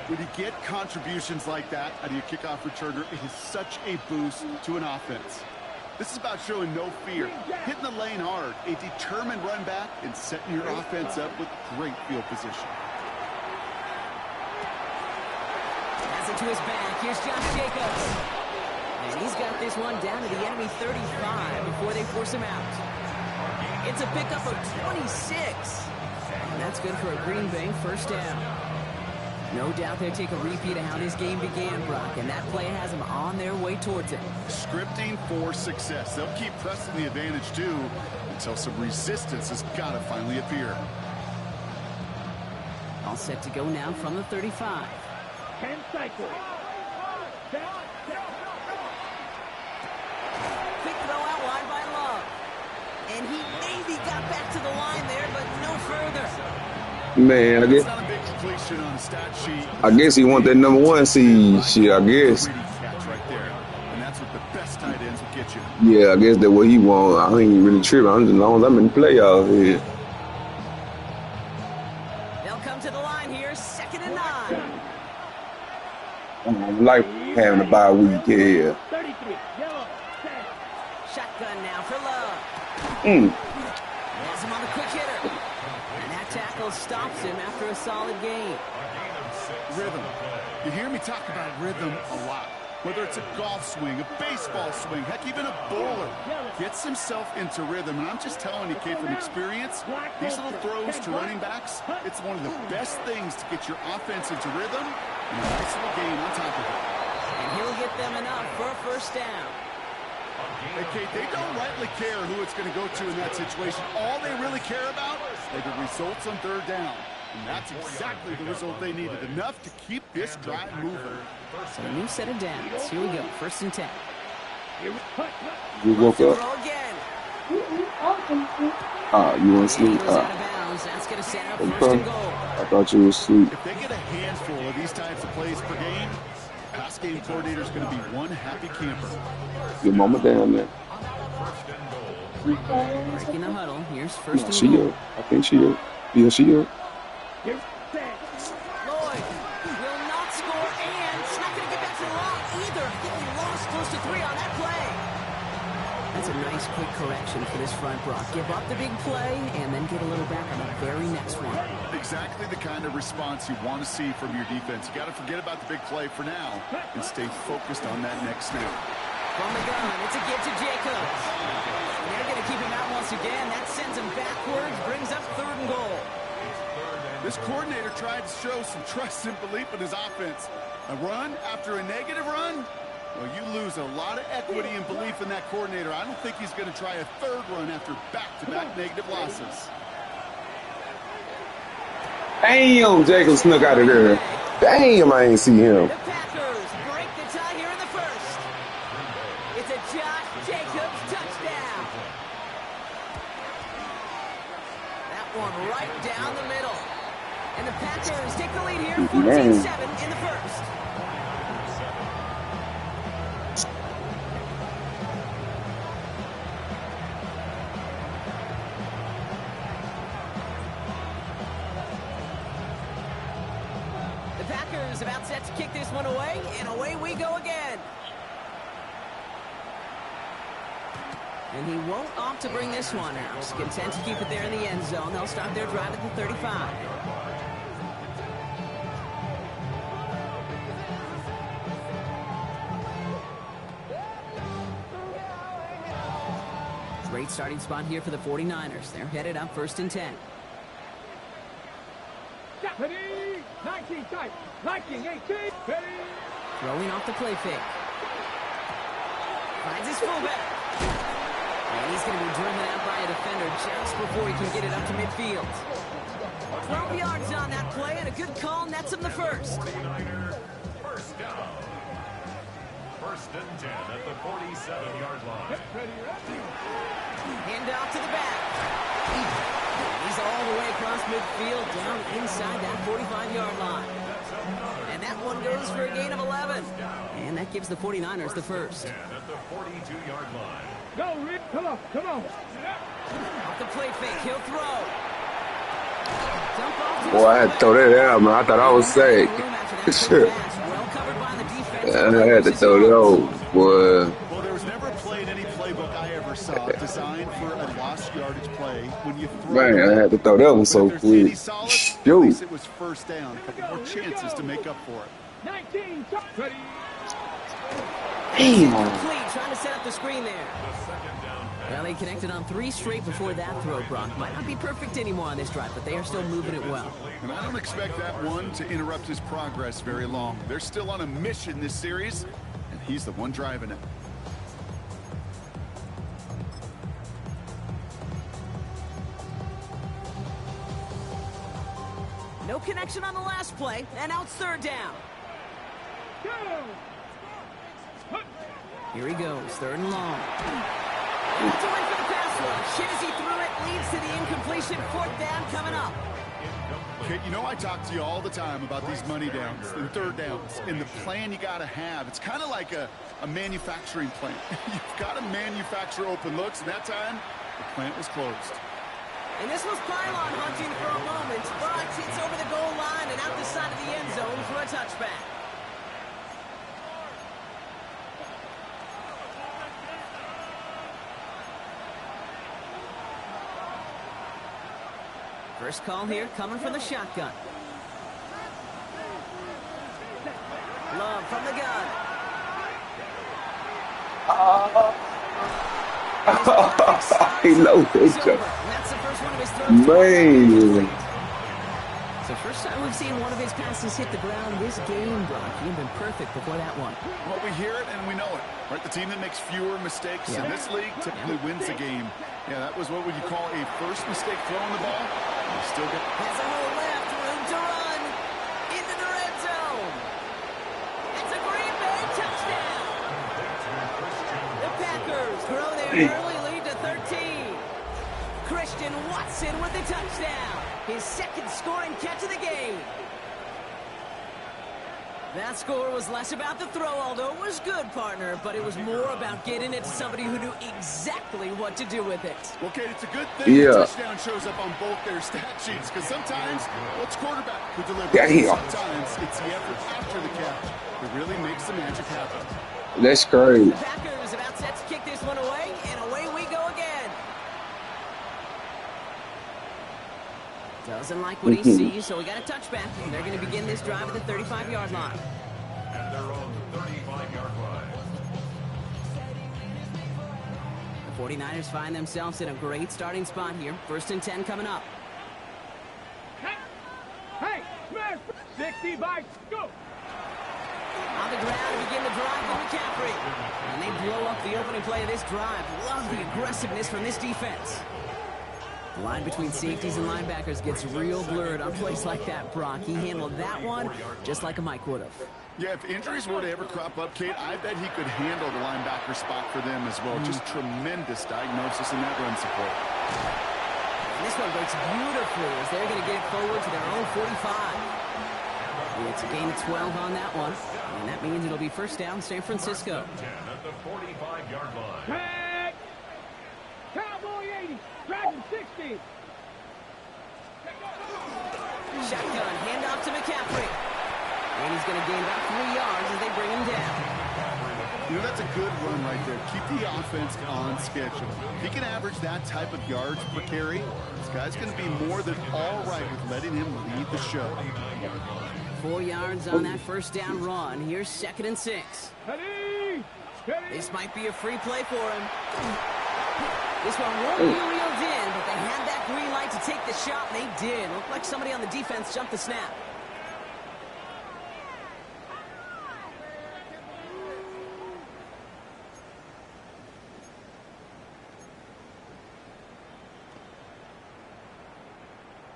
When you get contributions like that out of your kickoff returner, it is such a boost to an offense. This is about showing no fear, hitting the lane hard, a determined run back, and setting your offense up with great field position. Pass it to his back. Here's Josh Jacobs. And he's got this one down to the enemy 35 before they force him out. It's a pickup of 26. And that's good for a Green Bay first down. No doubt they'll take a repeat of how this game began, Brock, and that play has them on their way towards it. Scripting for success. They'll keep pressing the advantage, too, until some resistance has got to finally appear. All set to go now from the 35. 10 cycles. Quick throw out wide by Love. And he maybe got back to the line there, but no further. Man, I guess he want that #1 seed. Shit, I guess. Yeah, I guess that's what he want. I ain't really tripping. I'm just, as long as I'm in the playoffs here. They'll come to the line here, 2nd and 9. I like having a bye week here. Shotgun now for Love. Has him on the quick hitter. And that tackle stops him after a solid game. Rhythm. You hear me talk about rhythm a lot. Whether it's a golf swing, a baseball swing, heck, even a bowler gets himself into rhythm. And I'm just telling you, kid, from experience, these little throws to running backs, it's one of the best things to get your offense into rhythm and a nice little game on top of it. And he'll get them enough for a first down. Hey, Kate, they don't rightly care who it's going to go to in that situation. All they really care about are the results on 3rd down. And that's exactly the result they needed. Enough to keep this drive moving. So a new set of downs. Here we go. 1st and 10. You woke up. You want to sleep? That's going to set up 1st and goal. I thought you were asleep. If they get a handful of these types of plays per game, pass game coordinator is going to be one happy camper. Your mama down there. Breaking the huddle. Here's 1st and she goal. up. I think she up. Yeah, she up. Lloyd will not score, and it's not going to get back to the line either. I think he lost close to 3 on that play. That's a nice quick correction for this front, Brock. Give up the big play and then get a little back on the very next one. Exactly the kind of response you want to see from your defense. You got to forget about the big play for now and stay focused on that next snap. From the gun, it's a give to Jacobs. They're going to keep him out once again. That sends him backwards, brings up 3rd and goal. This coordinator tried to show some trust and belief in his offense. A run after a negative run? Well, you lose a lot of equity and belief in that coordinator. I don't think he's going to try a 3rd run after back-to-back negative losses. Damn, Jacob snuck out of there. Damn, I ain't see him. The Packers break the tie here in the 1st. It's a Josh Jacobs touchdown. That one right down the middle. And the Packers take the lead here, 14-7 in the 1st. The Packers about set to kick this one away, and away we go again. And he won't opt to bring this one out. He's content to keep it there in the end zone. They'll start their drive at the 35. Great starting spot here for the 49ers. They're headed up 1st and 10. 19 type, 19, 18, Throwing off the play fake. Finds his fullback. And he's going to be driven out by a defender just before he can get it up to midfield. 12 yards on that play, and a good call nets him the 1st. First down. 1st and 10 at the 47-yard line. Hand off to the back. He's all the way across midfield, down inside that 45-yard line. And that one goes for a gain of 11. And that gives the 49ers the 1st. At the 42-yard line. Go, Rick. Come on. Off the play fake, he'll throw. Dump off to Boy, I had to throw that out, man. I thought I was safe. Sure. Pass well covered by the defense. I had to throw it over, boy. Well, there was never a play in any playbook I ever saw designed for a lost yardage play when you throw Man, the I ball. had to throw that one But so if there's any quick. solace, at Shoot. least it was first down. A couple more chances to make up for it. 19, ready. Damn. Complete, trying to set up the screen there. Well, they connected on 3 straight before that throw, Brock. Might not be perfect anymore on this drive, but they are still moving it well. And I don't expect that one to interrupt his progress very long. They're still on a mission this series, and he's the one driving it. No connection on the last play, and now it's 3rd down. Go. Here he goes, 3rd and long. Able to win for the pass rush. Hit as he threw it, leads to the incompletion. 4th down coming up. Okay, you know I talk to you all the time about these money downs and 3rd downs and the plan you got to have. It's kind of like a manufacturing plant. You've got to manufacture open looks, and that time, the plant was closed. And this was pylon hunting for a moment, but it's over the goal line and out the side of the end zone for a touchback. First call here, coming from the shotgun. Love from the gun. He low It's over. pickup. And that's the first one of his throws. Man. So first time we've seen one of his passes hit the ground this game, Brock. He'd been perfect before that one. Well, we hear it and we know it. Right? The team that makes fewer mistakes in this league typically wins the game. Yeah, that was what would you call a first mistake throwing the ball. You still get... Has a hole left, room to run. Into the red zone. It's a Green Bay touchdown. The Packers grow their early lead to 13. Christian Watson with the touchdown. His 2nd scoring catch of the game. That score was less about the throw, although it was good, partner, but it was more about getting it to somebody who knew exactly what to do with it. Okay, it's a good thing the touchdown shows up on both their stat sheets, because sometimes, well, it's quarterback who delivers. Sometimes it's the effort after the catch that really makes the magic happen. That's crazy. The Packers about set to kick this one away, and away we go again. Doesn't like what he sees, so we got a touchback. They're going to begin this drive at the 35-yard line. And they're on the 35-yard line. The 49ers find themselves in a great starting spot here. 1st and 10 coming up. Hey, smash. 65, go. On the ground to begin the drive for McCaffrey. And they blow up the opening play of this drive. Love the aggressiveness from this defense. The line between safeties and linebackers gets real blurred on plays like that, Brock. He handled that one just like a Mike would have. Yeah, if injuries were to ever crop up, Kate, I bet he could handle the linebacker spot for them as well. Just tremendous diagnosis in that run support. And this one breaks beautifully as they're going to get it forward to their own 45. It's a gain of 12 on that one, and that means it'll be 1st down San Francisco. 10 at the 45-yard line. Tag. Cowboy 80, Dragon 60. Shotgun, handoff to McCaffrey. And he's going to gain about 3 yards as they bring him down. You know, that's a good run right there. Keep the offense on schedule. If he can average that type of yards per carry, this guy's going to be more than all right with letting him lead the show. 4 yards on that 1st down run. Here's 2nd and 6. Steady. Steady. This might be a free play for him. This one won't be reeled in, but they had that green light to take the shot, and they did. Looked like somebody on the defense jumped the snap.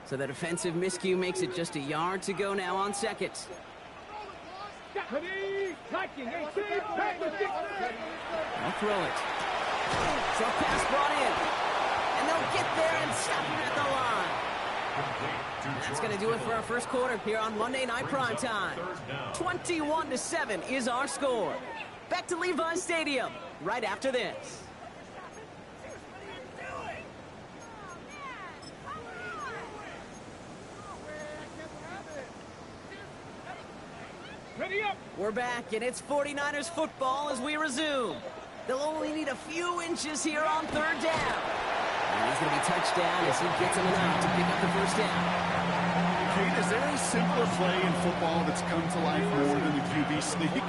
So the defensive miscue makes it just a yard to go now on 2nd. Steady. Liking 18, Dragon 60. They'll throw it. Short pass brought in. And they'll get there and stop him at the line. That's going to do it for our 1st quarter here on Monday Night Primetime. 21-7 is our score. Back to Levi Stadium right after this. Ready up. We're back, and it's 49ers football as we resume. They'll only need a few inches here on third down. And he's going to be touched down as he gets him enough to pick up the first down. Kate, is there a simpler play in football that's come to life more than the QB sneak?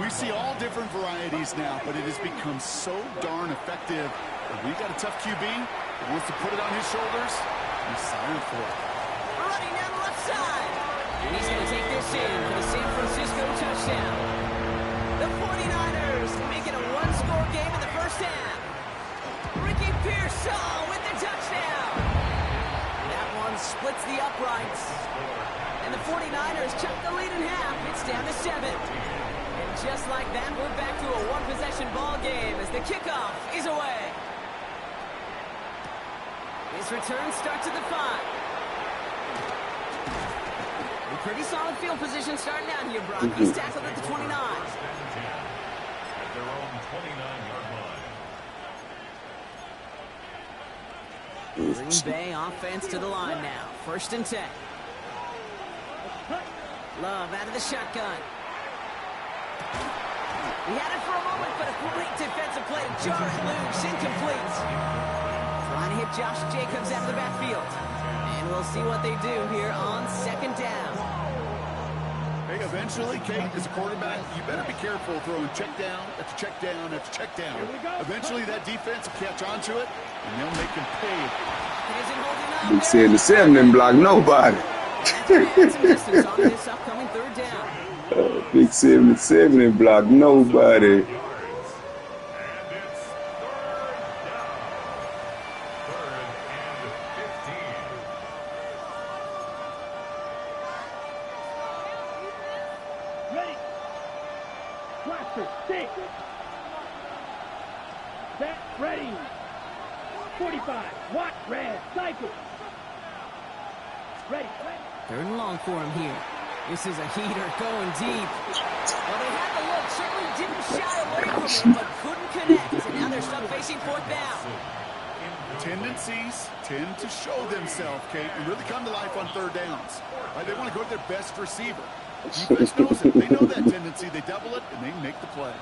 We see all different varieties now, but it has become so darn effective. If we've got a tough QB that wants to put it on his shoulders, he's silent for it. Running down the left side. And he's going to take this in for the San Francisco touchdown. The 49ers make it a one-score game in the first half. Ricky Pearsall with the touchdown. That one splits the uprights. And the 49ers chop the lead in half. It's down to 7. And just like that, we're back to a one-possession ball game as the kickoff is away. His return starts at the 5. A pretty solid field position starting out here, Brock. He's tackled at the 29. At their own 29-yard line. Green Bay offense to the line now. 1st and 10. Love out of the shotgun. He had it for a moment, but a great defensive play to jar it loose. Incomplete. Trying to hit Josh Jacobs out of the backfield. And we'll see what they do here on 2nd down. Hey, eventually, Kate, as a quarterback, you better be careful throwing check down after check down after check down. Eventually, that defense will catch on to it, and they'll make him pay. It isn't holding up. Big 77 didn't block nobody. Some distance on this upcoming 3rd down. Big 77 didn't block nobody. And it's 3rd down. 3rd and 15. Ready. Blaster. Stick. Set. Ready. 45. Watch. Red. Cycle. Ready. 3rd and long for him here. This is a heater going deep. Well, they had the look. Certainly didn't shy away from it, but couldn't connect. And now they're stuck facing 4th down. Tendencies tend to show themselves, Kate, and really come to life on 3rd downs. Right, they want to go to their best receiver. Defense knows it. They know that tendency. They double it, and they make the play.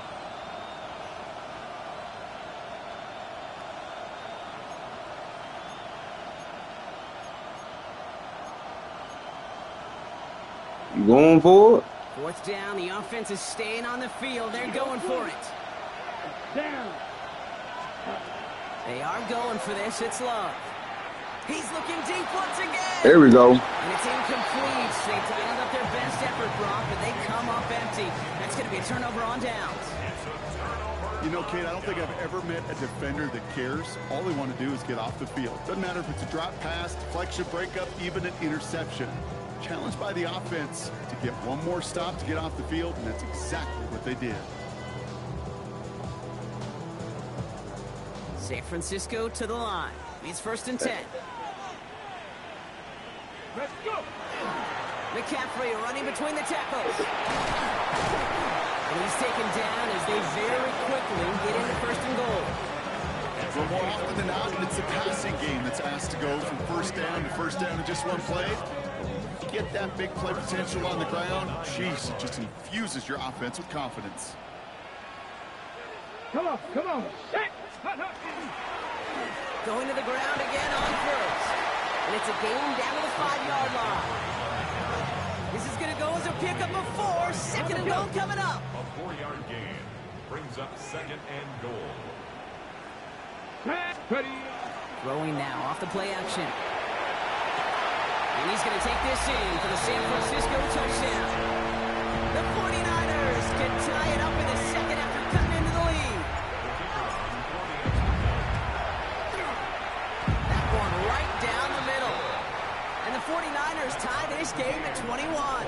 You going for it? 4th down. The offense is staying on the field. They're going for it. Down. They are going for this. It's Love. He's looking deep once again. There we go. And it's incomplete. They dialed up their best effort, Brock, but they come up empty. That's going to be a turnover on downs. You know, Kate, I don't think I've ever met a defender that cares. All they want to do is get off the field. Doesn't matter if it's a drop pass, deflection, breakup, even an interception. Challenged by the offense to get one more stop to get off the field, and that's exactly what they did. San Francisco to the line. It's 1st and 10. Let's go. McCaffrey running between the tackles. And he's taken down as they very quickly get into 1st and goal. Well, more often than not, it's the passing game that's asked to go from 1st down to 1st down in just one play. Get that big play potential on the ground. Jeez, it just infuses your offense with confidence. Come on. Come on. Set. Hut, hut. Going to the ground again on 1st. And it's a game down to the 5-yard line. This is going to go as a pickup of 4. 2nd and goal coming up. A 4-yard gain brings up 2nd and goal. Set. Ready. Throwing now off the play action. And he's going to take this in for the San Francisco touchdown. The 49ers can tie it up in the 2nd after cutting into the lead. That one right down the middle. And the 49ers tie this game at 21.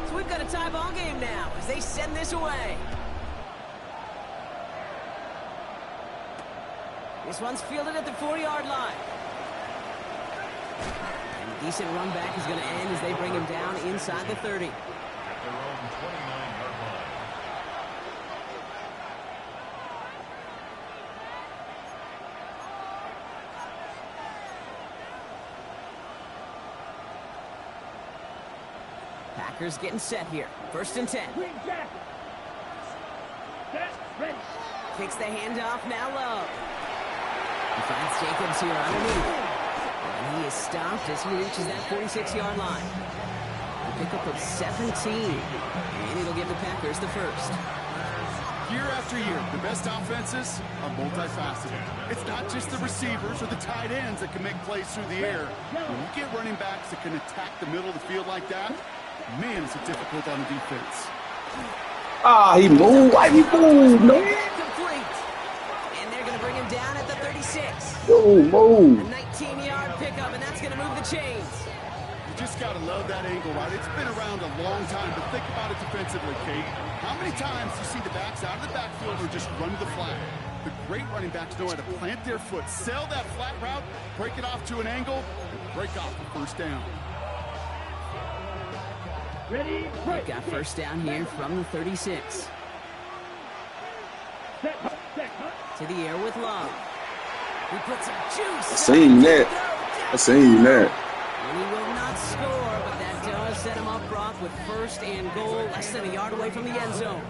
So we've got a tie ball game now as they send this away. This one's fielded at the 4-yard line. And a decent run back is going to end as they bring him down inside the 30. At their own 29-yard line. Packers getting set here. 1st and 10. Green jacket. Set, ready. Kicks the handoff, now Love. He finds Jacobs here underneath. And he is stopped as he reaches that 46-yard line. A pickup of 17. And it'll give the Packers the first. Year after year, the best offenses are multifaceted. It's not just the receivers or the tight ends that can make plays through the air. When you get running backs that can attack the middle of the field like that, man, is it difficult on the defense. Ah, he moved. Why he moved, man? Complete. And they're going to bring him down at the 36. Yo, move. A 19-yard pickup, and that's going to move the chains. You just got to love that angle, right? It's been around a long time, but think about it defensively, Kate. How many times do you see the backs out of the backfield or just run to the flat? The great running backs know how to plant their foot, sell that flat route, break it off to an angle, and break off the first down. Ready, They've got first down here from the 36. set, To the air with Love. He puts some juice. I seen that. I seen that. And he will not score, but that does set him up, Brock, with 1st and goal, less than a yard away from the end zone.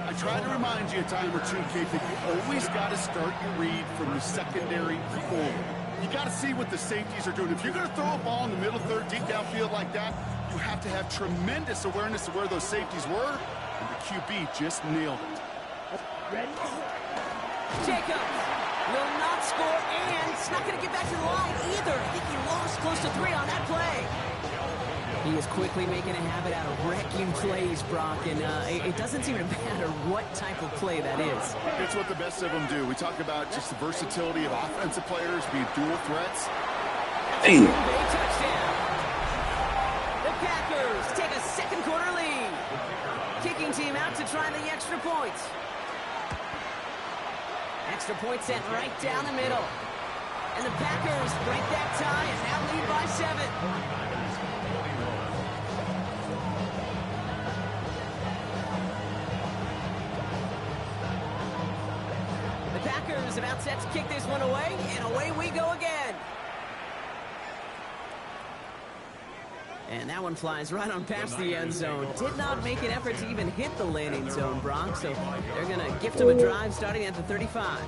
I try to remind you a time or two, Kate, that you always got to start your read from the secondary forward. You got to see what the safeties are doing. If you're going to throw a ball in the middle third, deep downfield like that, you have to have tremendous awareness of where those safeties were, and the QB just nailed it. ready. Jacobs will not score, and it's not going to get back to the line either. I think he lost close to 3 on that play. He is quickly making a habit out of wrecking plays, Brock, and it doesn't seem to matter what type of play that is. It's what the best of them do. We talk about just the versatility of offensive players being dual threats. Damn. Big touchdown. The Packers take a second quarter lead. Kicking team out to try the extra point. Extra point sent right down the middle. And the Packers break that tie and now lead by 7. Packers about set to kick this one away, and away we go again. And that one flies right on past the end zone. Did not make an effort to even hit the landing zone, Brock, so they're going to gift him a drive starting at the 35.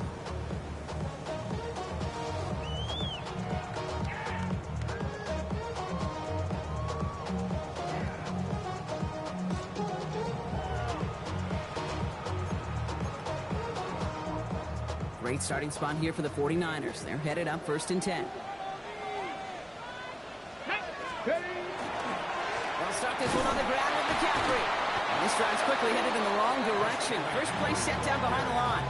Great starting spot here for the 49ers. They're headed up 1st and 10. They'll start this one on the ground with McCaffrey. And this drive's quickly headed in the wrong direction. First play set down behind the line.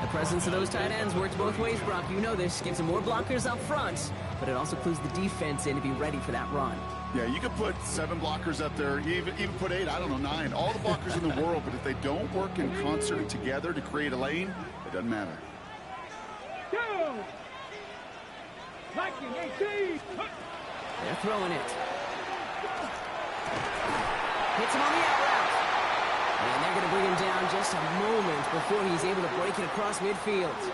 The presence of those tight ends works both ways, Brock. You know this. Gives them more blockers up front, but it also clues the defense in to be ready for that run. Yeah, you could put 7 blockers up there, even put 8, I don't know, 9. All the blockers in the world, but if they don't work in concert together to create a lane, it doesn't matter. Go! Viking 18! They're throwing it. Hits him on the out route. And they're going to bring him down just a moment before he's able to break it across midfield.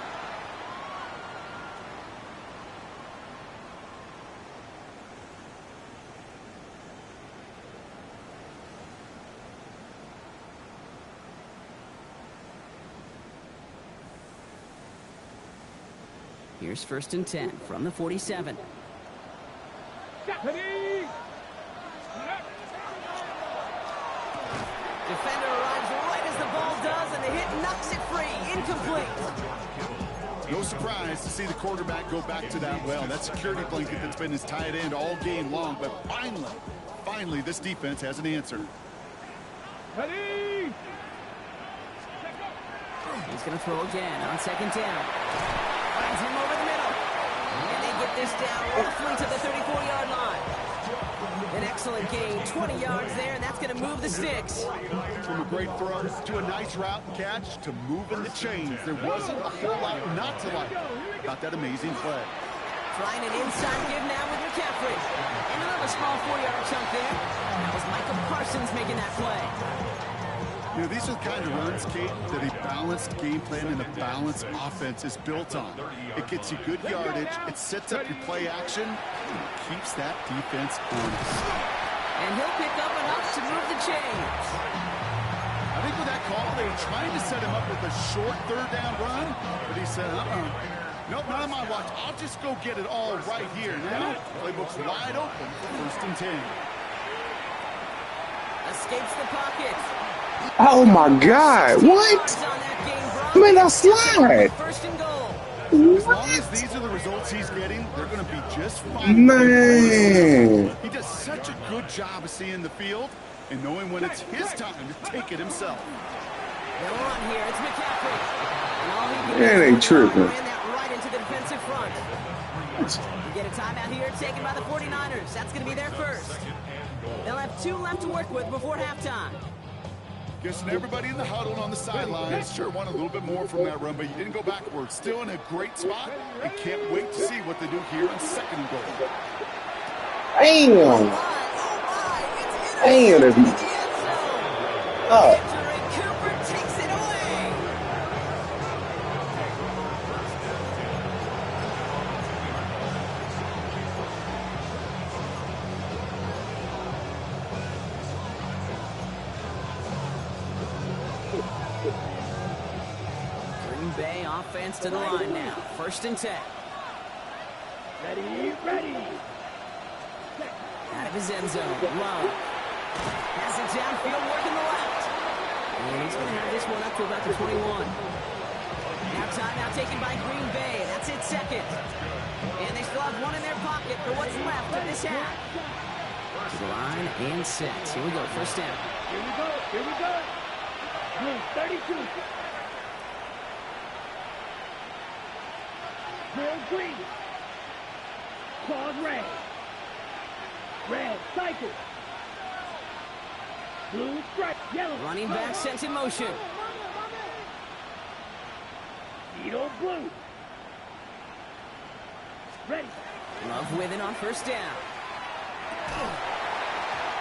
Here's 1st and 10 from the 47. Defender arrives right as the ball does, and the hit knocks it free. Incomplete. No surprise to see the quarterback go back to that well. That security blanket that's been his tight end all game long, but finally, this defense has an answer. Ready! He's going to throw again on 2nd down. Finds him over the middle. And they get this down roughly to the 34-yard line. An excellent gain, 20 yards there, and that's going to move the sticks. From a great throw to a nice route and catch to moving the chains. There wasn't a whole lot not to like about that amazing play. Trying an inside give now with McCaffrey. And another small 4-yard chunk there. That was Michael Parsons making that play. You know, these are the kind of runs, Kate, that a balanced game plan and a balanced offense is built on. It gets you good yardage, it sets up your play action, and it keeps that defense honest. And he'll pick up enough to move the chains. I think with that call, they were trying to set him up with a short third down run, but he said, nope, not on my watch. I'll just go get it all right here. Now, playbook's wide open for 1st and 10. Escapes the pocket. Oh my God! What? Man, I slide. 1st and goal. As long as these are the results he's getting, they're going to be just fine. Man. He does such a good job of seeing the field and knowing when it's his time to take it himself. They'll run here. It's McCaffrey. Man, they tripping. Ran that right into the defensive front. You get a timeout here taken by the 49ers. That's going to be their first. They'll have 2 left to work with before halftime. Guessing everybody in the huddle on the sidelines sure want a little bit more from that run, but you didn't go backwards. Still in a great spot, and can't wait to see what they do here on 2nd and goal. Damn. Damn. Oh. Cooper takes it away. Green Bay offense to the line now. 1st and 10. Ready. Out of his end zone. Love. Has it downfield, working the left. And he's going to have this one up to about the 21. Now timeout taken by Green Bay. That's it, 2nd. And they still have 1 in their pocket for what's left of this half. To the line and set. Here we go, 1st down. Here we go. Green 32. Green. Claws red. Red, cycle. Blue, stripe, yellow. Running back sent in motion. Needle, blue. Ready. Love with it on 1st down.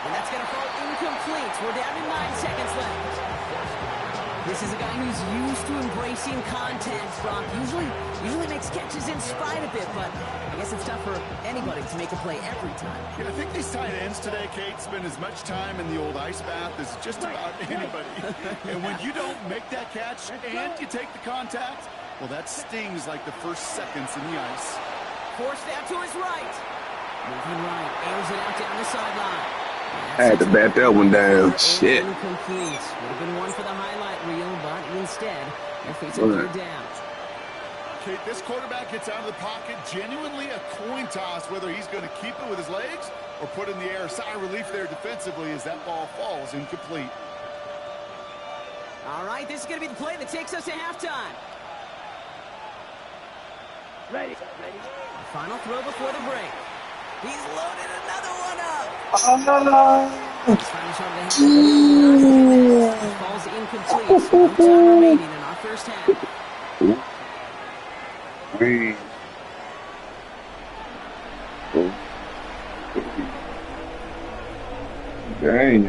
And that's going to fall incomplete. We're down to 9 seconds left. This is a guy who's used to embracing contact, Brock. Usually makes catches in spite of it, but I guess it's tough for anybody to make a play every time. Yeah, I think these tight ends today, Kate, spend as much time in the old ice bath as just about anybody. And when you don't make that catch and you take the contact, well, that stings like the first seconds in the ice. Forced out to his right. Moving right, airs it out down the sideline. I had to bat that one down. Shit. Incomplete. Would have been one for the highlight reel, but instead, they're facing 3rd down. Kate, this quarterback gets out of the pocket, genuinely a coin toss whether he's going to keep it with his legs or put it in the air. Sigh of relief there defensively as that ball falls incomplete. All right, this is going to be the play that takes us to halftime. Ready. The final throw before the break. He's loaded another one up. Falls incomplete. No time remaining in our 1st half. Dang.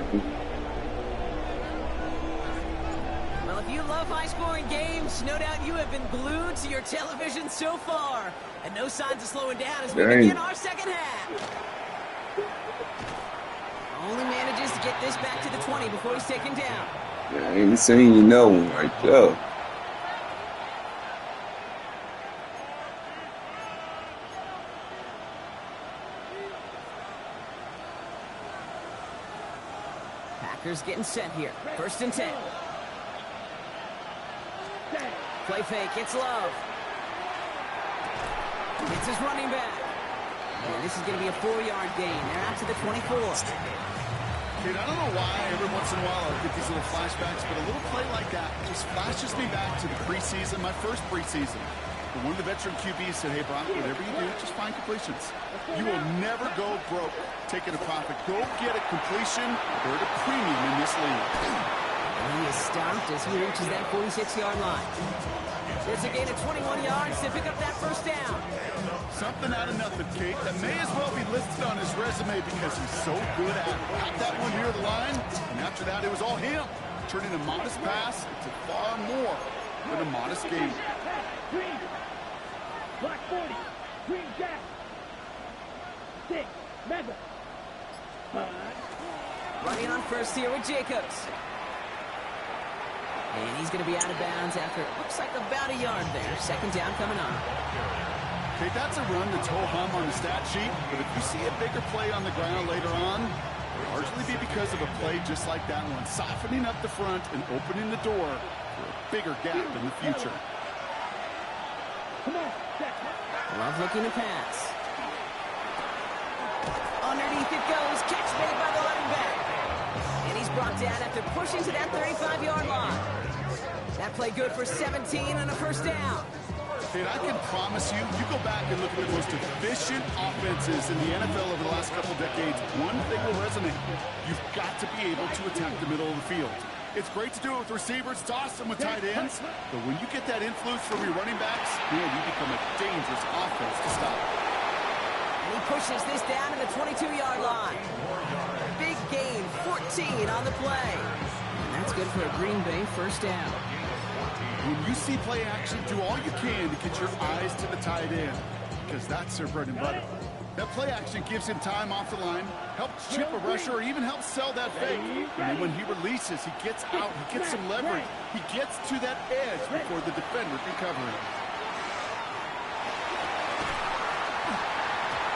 Well, if you love high-scoring games, no doubt you have been glued to your television so far. And no signs of slowing down as we begin our 2nd half. Only manages to get this back to the 20 before he's taken down. Yeah, I ain't seen you know one right there. Packers getting set here. 1st and 10. Play fake. It's Love. It's his running back. And this is going to be a 4-yard gain. They're out to the 24. Kid, I don't know why every once in a while I get these little flashbacks, but a little play like that just flashes me back to the preseason, my first preseason. And one of the veteran QBs said, hey, Brock, whatever you do, just find completions. You will never go broke taking a profit. Go get a completion. They're at a premium in this league. And he is stopped as he reaches that 46-yard line. There's a gain of 21 yards to pick up that 1st down. Something out of nothing, Kate. That may as well be listed on his resume because he's so good at it. Got that one near the line, and after that, it was all him. Turning a modest pass into far more than a modest gain. Green. Black 40. Green Jack. 6. Mega. 5. first here with Jacobs. And he's going to be out of bounds after it looks like about a yard there. Second down coming on. Okay, that's a run that's ho-hum on the stat sheet, but if you see a bigger play on the ground later on, it'll largely be because of a play just like that one, softening up the front and opening the door for a bigger gap in the future. Love looking to pass. Underneath it goes. Catch made by the running back. And he's brought down after pushing to that 35-yard line. That play good for 17 and a first down. And I can promise you, you go back and look at the most efficient offenses in the NFL over the last couple decades, one thing will resonate. You've got to be able to attack the middle of the field. It's great to do it with receivers, toss them with tight ends, but when you get that influence from your running backs, man, you become a dangerous offense to stop. And he pushes this down to the 22-yard line. Big gain, 14 on the play. And that's good for a Green Bay first down. When you see play action, do all you can to get your eyes to the tight end, because that's their bread and butter. That play action gives him time off the line, helps chip a rusher, or even helps sell that fake. And then when he releases, he gets out, he gets some leverage. He gets to that edge before the defender can cover him.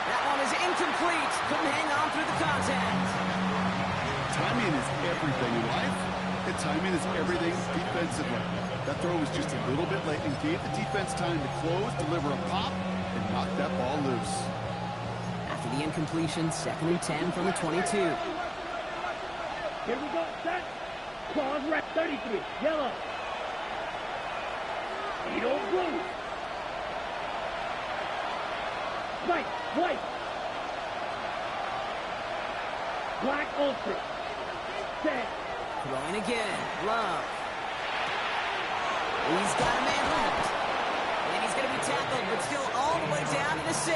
That one is incomplete. Couldn't hang on through the contact. Timing is everything in life, and timing is everything defensively. That throw was just a little bit late and gave the defense time to close, deliver a pop, and knock that ball loose. After the incompletion, 2nd and 10 from the 22. Here we go, set. Claws red, 33, yellow. Edo blue. White, white. Black ultra. Set. Throwing again. Love. He's got a man left. And he's going to be tackled, but still all the way down to the 6.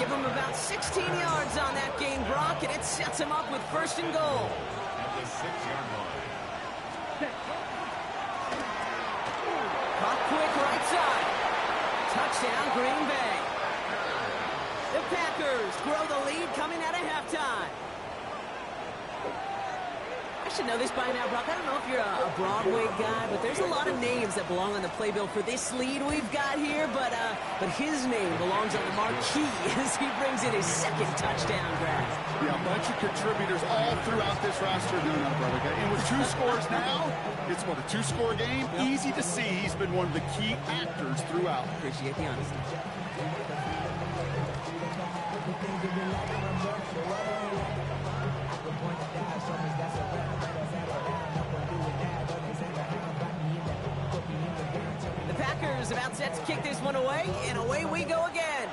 Give him about 16 yards on that game, Brock, and it sets him up with 1st and goal. At the 6-yard line. Caught quick right side. Touchdown, Green Bay. The Packers grow the lead coming out of halftime. I should know this by now, Brock. I don't know if you're a Broadway guy, but there's a lot of names that belong on the playbill for this lead we've got here, but his name belongs on the marquee as he brings in his 2nd touchdown grab. Yeah, a bunch of contributors all throughout this roster doing that, brother. And with 2 scores now, it's what, a 2-score game? Yep. Easy to see he's been one of the key actors throughout. Appreciate the honesty. About set to kick this one away, and away we go again.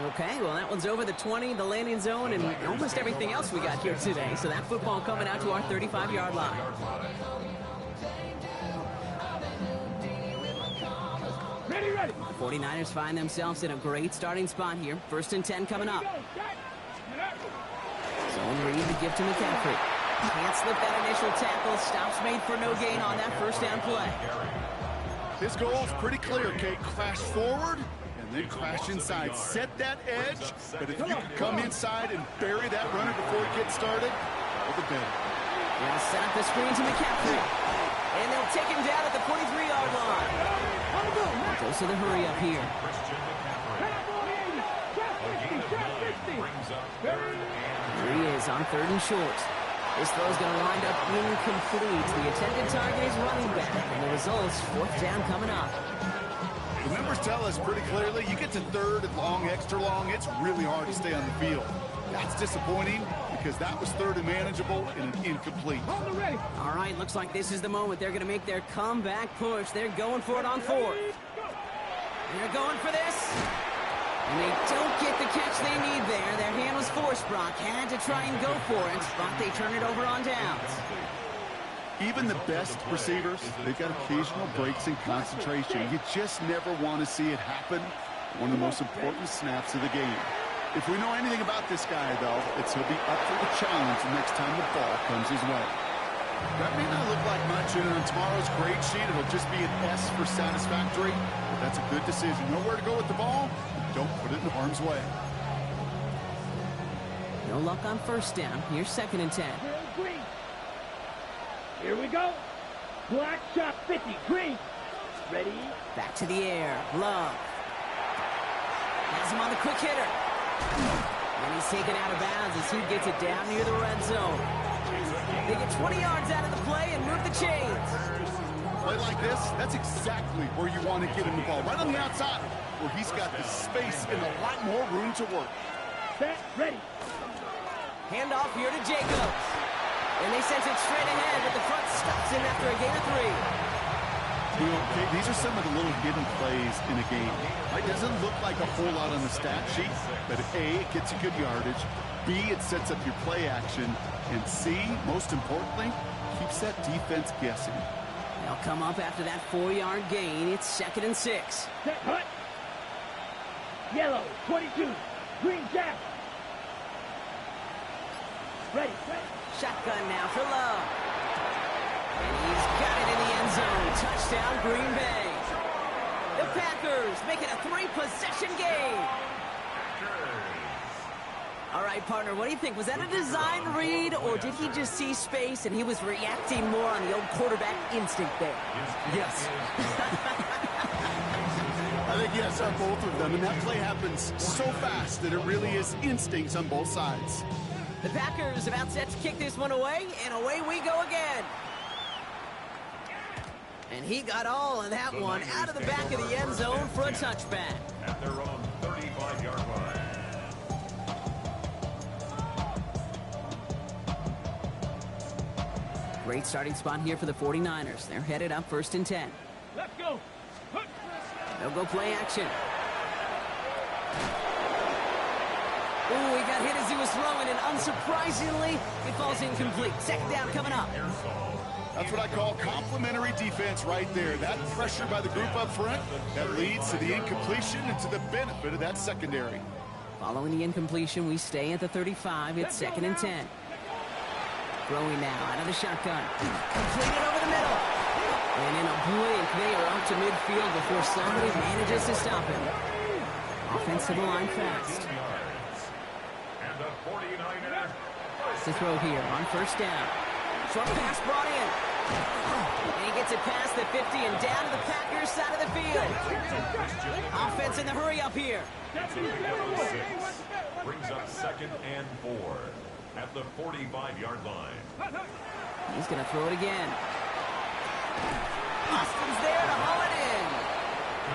Okay, well, that one's over the 20, the landing zone, and almost everything else we got here today. So that football coming out to our 35-yard line. Ready, ready. The 49ers find themselves in a great starting spot here. 1st and 10 coming up. Zone read the gift to McCaffrey. Can't slip that initial tackle. Stops made for no gain on that 1st down play. His goal is pretty clear, Kate. Crash forward and then crash inside. Set that edge, but if you can come inside and bury that runner before he gets started, all the better. They'll set up the screen to McCaffrey. And they'll take him down at the 43-yard line. Goes to the hurry up here. Here he is on 3rd and short. This throw's going to wind up incomplete. The intended target is running back, and the results, 4th down coming up. The numbers tell us pretty clearly, you get to 3rd and long, extra long, it's really hard to stay on the field. That's disappointing because that was 3rd and manageable and an incomplete. All right, looks like this is the moment they're going to make their comeback push. They're going for it on 4th. They're going for this. And they don't get the catch they need there. Their hand was forced, Brock. Had to try and go for it, but they turn it over on downs. Even the best receivers, they've got occasional breaks in concentration. You just never want to see it happen. One of the most important snaps of the game. If we know anything about this guy, though, it's he'll be up for the challenge the next time the ball comes his way. That may not look like much, and on tomorrow's grade sheet, it'll just be an S for satisfactory. But that's a good decision. Know where to go with the ball? Don't put it in harm's way. No luck on first down. Here's 2nd and 10. Green. Here we go. Black shot 50. Green. Ready. Back to the air. Love. Has him on the quick hitter. And he's taken out of bounds as he gets it down near the red zone. They get 20 yards out of the play and move the chains. Play like this, that's exactly where you want to get him the ball. Right on the outside, where he's got the space and a lot more room to work. Set. Ready. Handoff here to Jacobs. And they sent it straight ahead, but the front stops him after a gain of 3. You know, these are some of the little hidden plays in a game. It doesn't look like a whole lot on the stat sheet, but A, it gets you good yardage. B, it sets up your play action. And C, most importantly, keeps that defense guessing. They'll come up after that 4-yard gain. It's 2nd and 6. Set. Hut. Yellow 22. Green jack. Ready. Shotgun now for Love. And he's got it in the end zone. Touchdown, Green Bay. The Packers make it a 3-possession game. All right, partner, what do you think? Was that a design read, or did he just see space and he was reacting more on the old quarterback instinct there? Yes. I think yes on both of them, and that play happens so fast that it really is instincts on both sides. The Packers about set to kick this one away, and away we go again. And he got all of that one out of the back of the end zone for a touchback. At their own 35-yard line. Great starting spot here for the 49ers. They're headed up 1st and 10. Let's go. They'll go play action. Ooh, he got hit as he was throwing, and unsurprisingly, it falls incomplete. 2nd down coming up. That's what I call complimentary defense right there. That pressure by the group up front, that leads to the incompletion and to the benefit of that secondary. Following the incompletion, we stay at the 35. It's 2nd and 10. Throwing now out of the shotgun. Completed over the middle. And in a blink, they are up to midfield before somebody manages to stop him. Offense to the line fast. And the 49er. To throw here on 1st down. Short pass brought in. And he gets it past the 50 and down to the Packers side of the field. Offense in the hurry up here. Brings up 2nd and 4 at the 45-yard line. He's going to throw it again. Austin's there to haul it in.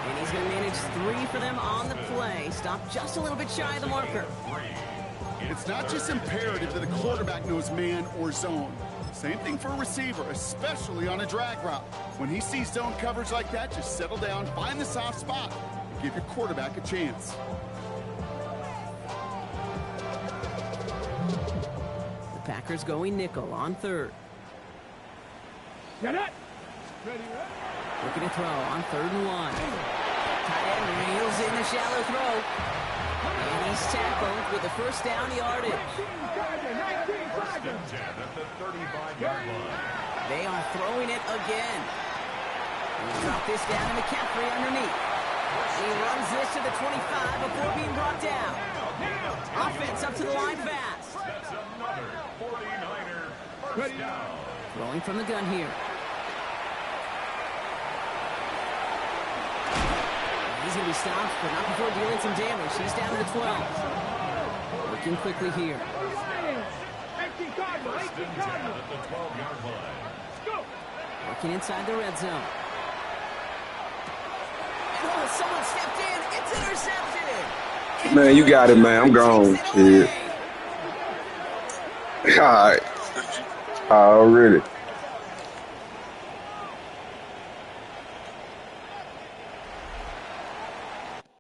And he's going to manage 3 for them on the play. Stop just a little bit shy of the marker. It's not just imperative that a quarterback knows man or zone. Same thing for a receiver, especially on a drag route. When he sees zone coverage like that, just settle down, find the soft spot, and give your quarterback a chance. The Packers going nickel on 3rd. Get it. Looking to throw on 3rd and 1. Tight end reels in the shallow throw. And he's tackled with the 1st down yardage. 1st and 10 at the 35-yard line. They are throwing it again. We'll drop this down to McCaffrey underneath. He runs this to the 25 before being brought down. Offense up to the line fast. That's another 49er 1st down. Throwing from the gun here. He's going to be stopped, but not before dealing some damage. He's down to the 12. Working quickly here. 1st and 10 at the 12-yard line. Working inside the red zone. And oh, someone stepped in. It's intercepted. Man, you got it, man. I'm gone. Yeah. All right. Already.